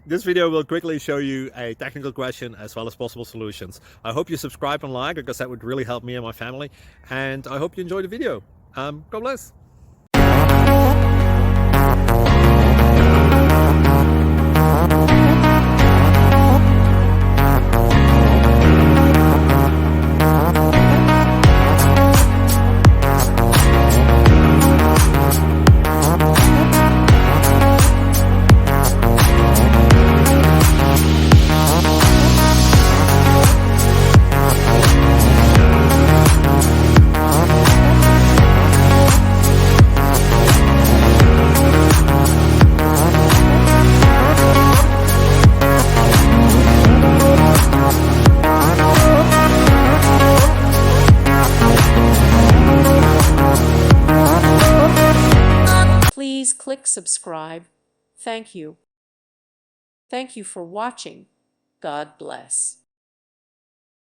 This video will quickly show you a technical question as well as possible solutions. I hope you subscribe and like, because that would really help me and my family. And I hope you enjoy the video. God bless. Please click subscribe. Thank you. Thank you for watching. God bless.